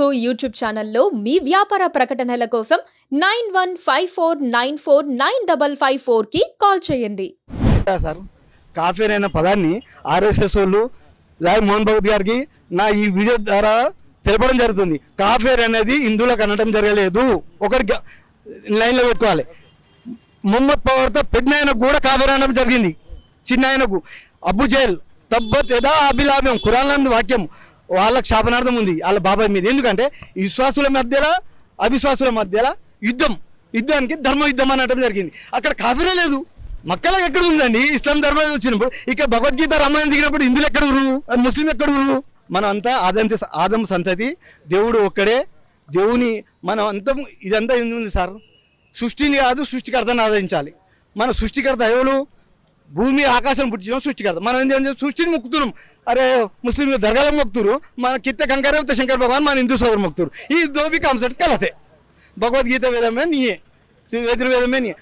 Telugu YouTube ఛానల్లో మీ వ్యాపార ప్రకటనల కోసం 9154949554కి కాల్ చేయండి. సార్ కాఫీర్ అనే పదాన్ని ఆర్ఎస్ఎస్ వాళ్ళు మోహన్ భగత్ గారికి నా ఈ వీడియో ద్వారా తెలపడం జరుగుతుంది. కాఫీర్ అనేది హిందువులకు అనడం జరగలేదు. ఒకటి లైన్లో పెట్టుకోవాలి. మొహమ్మద్ పవర్తో పెద్ద ఆయనకు కూడా కాఫీర్ అనడం జరిగింది. చిన్న ఆయనకు అబు జహల్ తబ్బత్ యదా అభిలాభ్యం ఖురాన్ వాక్యం వాళ్ళకి శాపనార్థం ఉంది వాళ్ళ బాబాయ్ మీద. ఎందుకంటే విశ్వాసుల మధ్యలో అవిశ్వాసుల మధ్యలో యుద్ధానికి ధర్మ యుద్ధం అనడం జరిగింది. అక్కడ కాఫీరే లేదు. మక్కలో ఎక్కడ ఉందండి ఇస్లాం ధర్మం వచ్చినప్పుడు? ఇక్కడ భగవద్గీత రామాయణం దిగినప్పుడు హిందువులు ఎక్కడ ఉరు, ముస్లిం ఎక్కడ ఉరు? మనం అంతా ఆదం సంతతి, దేవుడు ఒక్కడే. దేవుని మనం అంతా ఇదంతా ఉంది సార్. సృష్టిని కాదు సృష్టికర్తను ఆదరించాలి. మన సృష్టికర్త ఎవరు? భూమి ఆకాశం పుట్టించిన సృష్టికర్త. మనం ఏం చేయాలి? సృష్టిని మొక్కుతున్నాం. అరే ముస్లిం దర్గాలకు మొక్కుతురు, మన కిత్త కంకరే శంకర్ భగవాన్ మన హిందూ సోదరు మొక్కుతురు. ఈ దోబి కాన్సెప్ట్ కలతే. భగవద్గీత వేదమే నీయే, యజుర్వేదమే నీయే,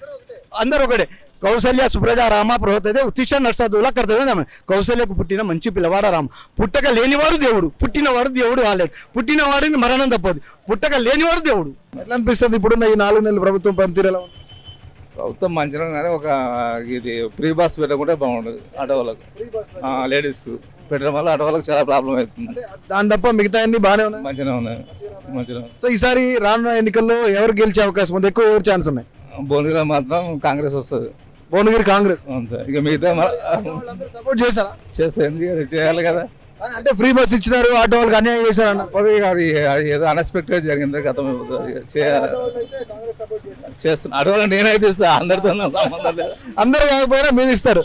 అందరూ ఒకటే. కౌసల్య సుప్రజ రామ ప్రహోతదే ఉత్తిష్ట నర్సదులా కర్తవ్యం. కౌసల్యకు పుట్టిన మంచి పిల్లవాడ రామ. పుట్టక లేనివాడు దేవుడు, పుట్టినవాడు దేవుడు కాలేడు. పుట్టినవాడిని మరణం తప్పదు, పుట్టక లేనివాడు దేవుడు. ఎట్లా అనిపిస్తుంది ఇప్పుడున్న ఈ 4 నెలలు ప్రభుత్వం పనితీరు ఎలా ఉంది? ప్రభుత్వం మంచిగా కానీ ఒక ఇది ఫ్రీ బస్ పెట్టకుంటే బాగుంటుంది. ఆటో వాళ్ళకు లేడీస్ పెట్టడం వల్ల ఆటో వాళ్ళకి చాలా ప్రాబ్లం అవుతుంది. దాని తప్ప మిగతా అన్ని బాగానే ఉన్నాయి, మంచిగా ఉన్నాయి. సో ఈసారి రానున్న ఎన్నికల్లో ఎవరు గెలిచే అవకాశం ఉంది? ఎక్కువ ఎవరు ఛాన్స్ ఉన్నాయి? భువనగిరిలో మాత్రం కాంగ్రెస్ వస్తుంది. భువనగిరి కాంగ్రెస్ అంతే. ఇక మిగతా సపోర్ట్ చేశారా? చేస్తే ఎందుకు చేయాలి కదా. అంటే ఫ్రీ బస్ ఇచ్చినారు, ఆటో వాళ్ళకి అన్యాయం చేశారు అన్న. అది ఏదో అన్ఎక్స్పెక్టెడ్ జరిగింది. గతం చేస్తున్నా అడవాళ్ళ నేనైతే ఇస్తా, అందరితో సంబంధం లేదు. అందరు కాకపోయినా మీరు ఇస్తారు.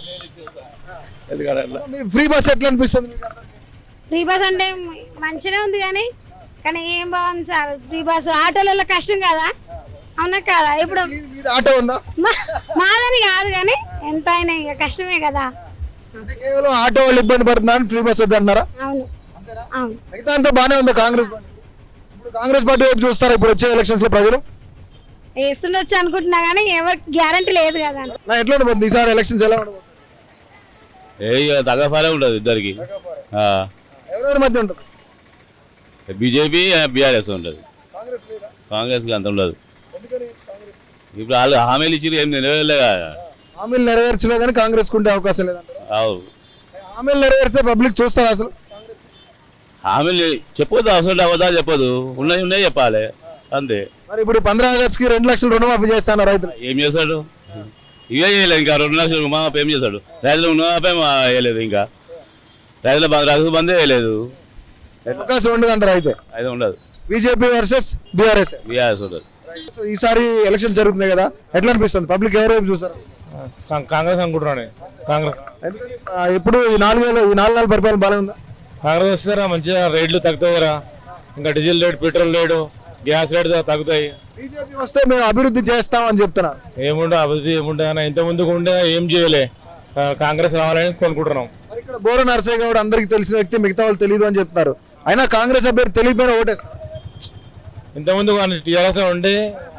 ఫ్రీ బస్ ఎట్లా అనిపిస్తుంది? ఫ్రీ బస్ అంటే మంచిగా ఉంది కానీ ఏం బాగుంది సార్. ఫ్రీ బస్ ఆటోలలో కష్టం కదా, అవునా కదా? ఇప్పుడు ఆటో ఉందా? మాదని కాదు కానీ ఎంత అయినా ఇక కష్టమే కదా. కేవలం ఆటో వాళ్ళు ఇబ్బంది పడుతున్నారు, ఫ్రీ బస్ వద్దన్నారా? అవును అవును. మిగతా అంతా బాగానే ఉంది. కాంగ్రెస్ పార్టీ ఇప్పుడు కాంగ్రెస్ పార్టీ వైపు చూస్తారా? ఇప్పుడు వచ్చే ఎలక్షన్స్ లో ప్రజలు వేస్తుండొచ్చు అనుకుంటున్నా కానీ ఎవరికి గ్యారంటీ లేదు కదా. నా ఎట్లా ఉండబోతుంది ఈసారి ఎలక్షన్స్? ఎలా ఉండబోతుంది? తగ్గఫాలే ఉండదు ఇద్దరికి. ఎవరెవరి మధ్య ఉంటుంది? బీజేపీ బీఆర్ఎస్ ఉంటుంది. కాంగ్రెస్కి అంత ఉండదు. ఇప్పుడు వాళ్ళు హామీలు ఇచ్చి ఏం నెరవేరలే కదా. హామీలు నెరవేర్చలేదని కాంగ్రెస్ కుంటే అవకాశం లేదంట. అవును, హామీలు నెరవేర్స్తే పబ్లిక్ చూస్తారు అసలు. హామీలు చెప్పొద్దు, అవసరం అవ్వదా చెప్పదు, ఉన్నాయి చెప్పాలి అంతే. మరి ఇప్పుడు 15 ఆగస్టుకి 2 లక్షలు రుణమాఫీ చేస్తాను రైతులు. ఏం చేస్తాడు? ఇవే చేయలేదు. ఇంకా 2 లక్షలు రుణమాఫీ ఏం చేస్తాడు? రైతులకు రుణమాఫీ వేయలేదు. ఇంకా రైతు బందే వేయలేదు. అవకాశం ఉండదు అంటారు అయితే. అయితే ఉండదు. బీజేపీ వర్సెస్ బీఆర్ఎస్ ఉండదు. ఈసారి ఎలక్షన్ జరుగుతున్నాయి కదా, ఎట్లా అనిపిస్తుంది? పబ్లిక్ ఎవరు వైపు చూస్తారు? కాంగ్రెస్ అనుకుంటున్నాను. కాంగ్రెస్ ఇప్పుడు ఈ 4 నెలల పరిపాలన బాగానే ఉందా? కాంగ్రెస్ వస్తారా? మంచిగా రేట్లు తగ్గుతావురా. ఇంకా diesel rate, petrol rate, gas rate తగ్గుతాయి. బీజేపీ వస్తే మేము అభివృద్ధి చేస్తామని చెప్తున్నారు. ఏముండే అభివృద్ధి ఏముండే అన్న, ఇంత ముందుకు ఉండే ఏం చేయలే. కాంగ్రెస్ రావాలని కొనుక్కుంటున్నాం. మరి ఇక్కడ బోర నరసయ్య గౌడ్ అందరికి తెలిసిన వ్యక్తి, మిగతా వాళ్ళు తెలియదు అని చెప్తున్నారు. అయినా కాంగ్రెస్ అభ్యర్థి తెలియపోయినా ఓటేస్తారు. ఇంతకుముందు టీఆర్ఎస్ ఉండే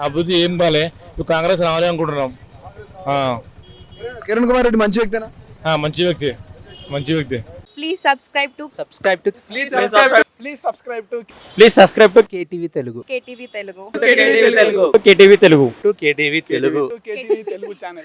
అభివృద్ధి ఏం బాలే, ఇప్పుడు కాంగ్రెస్ రావాలి అనుకుంటున్నాం. కిరణ్ కుమార్ రెడ్డి మంచి వ్యక్తినా? మంచి వ్యక్తి. Please subscribe to KTV Telugu. KTV Telugu. KTV Telugu channel.